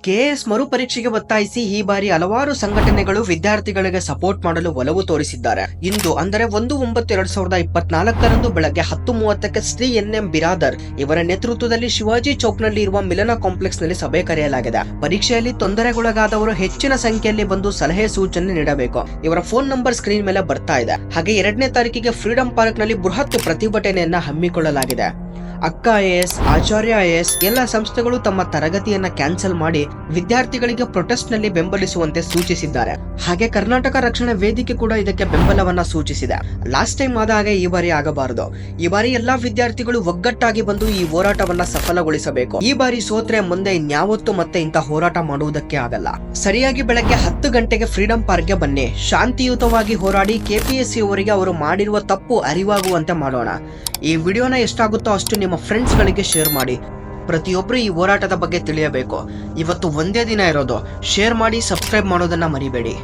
KAS ಮರುಪರೀಕ್ಷೆಗೆ ಒತ್ತಾಯಿಸಿ ಈ ಬಾರಿ ಹಲವಾರು ಸಂಘಟನೆಗಳು ವಿದ್ಯಾರ್ಥಿಗಳಿಗೆ ಸಪೋರ್ಟ್ ಮಾಡಲು ಒಲವು ತೋರಿಸಿದ್ದಾರೆ. ಇಂದು ಅಂದರೆ 1/9/2024 ಬೆಳಗ್ಗೆ 10:30ಕ್ಕೆ ಶ್ರೀ ಎನ್.ಎಂ. ಬಿರಾದರ್ ಇವರ ನೇತೃತ್ವದಲ್ಲಿ ಶಿವಾಜಿ ಚೌಕ್ನಲ್ಲಿ ಇರುವ ಮಿಲನ ಕಾಂಪ್ಲೆಕ್ಸ್ ನಲ್ಲಿ ಸಭೆ ಕರೆಯಲಾಗಿದೆ. ಪರೀಕ್ಷೆಯಲ್ಲಿ ತೊಂದರೆಗೊಳಗಾದವರು ಹೆಚ್ಚಿನ ಸಂಖ್ಯೆಯಲ್ಲಿ ಬಂದು ಸಲಹೆ ಸೂಚನೆ ನೀಡಬೇಕು. ಇವರ ಫೋನ್ ನಂಬರ್ ಸ್ಕ್ರೀನ್ ಮೇಲೆ ಬರ್ತಾ ಇದೆ. ಹಾಗೆ 2ನೇ ತಾರೀಕಿಗೆ ಫ್ರೀಡಂ ಪಾರ್ಕ್ ನಲ್ಲಿ ಬೃಹತ್ ಪ್ರತಿಭಟನೆಯನ್ನ ಹಮ್ಮಿಕೊಳ್ಳಲಾಗಿದೆ. ಅಕ್ಕ ಐಎಎಸ್, ಆಚಾರ್ಯ ಐಎಎಸ್ ಎಲ್ಲ ಸಂಸ್ಥೆಗಳು ತಮ್ಮ ತರಗತಿಯನ್ನ ಕ್ಯಾನ್ಸಲ್ ಮಾಡಿ ವಿದ್ಯಾರ್ಥಿಗಳಿಗೆ ಪ್ರೊಟೆಸ್ಟ್ ನಲ್ಲಿ ಬೆಂಬಲಿಸುವಂತೆ ಸೂಚಿಸಿದ್ದಾರೆ. ಹಾಗೆ ಕರ್ನಾಟಕ ರಕ್ಷಣಾ ವೇದಿಕೆ ಕೂಡ ಇದಕ್ಕೆ ಬೆಂಬಲವನ್ನ ಸೂಚಿಸಿದೆ. ಲಾಸ್ಟ್ ಟೈಮ್ ಆದ ಹಾಗೆ ಈ ಬಾರಿ ಆಗಬಾರದು. ಈ ಬಾರಿ ಎಲ್ಲಾ ವಿದ್ಯಾರ್ಥಿಗಳು ಒಗ್ಗಟ್ಟಾಗಿ ಬಂದು ಈ ಹೋರಾಟವನ್ನ ಸಫಲಗೊಳಿಸಬೇಕು. ಈ ಬಾರಿ ಸೋತ್ರೆ ಮುಂದೆ ಇನ್ಯಾವತ್ತೂ ಮತ್ತೆ ಇಂಥ ಹೋರಾಟ ಮಾಡುವುದಕ್ಕೆ ಆಗಲ್ಲ. ಸರಿಯಾಗಿ ಬೆಳಗ್ಗೆ 10 ಗಂಟೆಗೆ ಫ್ರೀಡಂ ಪಾರ್ಕ್ಗೆ ಬನ್ನಿ. ಶಾಂತಿಯುತವಾಗಿ ಹೋರಾಡಿ ಕೆಪಿಎಸ್ಸಿ ಅವರಿಗೆ ಅವರು ಮಾಡಿರುವ ತಪ್ಪು ಅರಿವಾಗುವಂತೆ ಮಾಡೋಣ. ಈ ವಿಡಿಯೋನ ಎಷ್ಟಾಗುತ್ತೋ ಅಷ್ಟು ನಿಮ್ಮ ಫ್ರೆಂಡ್ಸ್ ಗಳಿಗೆ ಶೇರ್ ಮಾಡಿ. ಪ್ರತಿಯೊಬ್ಬರು ಈ ಹೋರಾಟದ ಬಗ್ಗೆ ತಿಳಿಯಬೇಕು. ಇವತ್ತು ಒಂದೇ ದಿನ ಇರೋದು. ಶೇರ್ ಮಾಡಿ, ಸಬ್ಸ್ಕ್ರೈಬ್ ಮಾಡೋದನ್ನ ಮರಿಬೇಡಿ.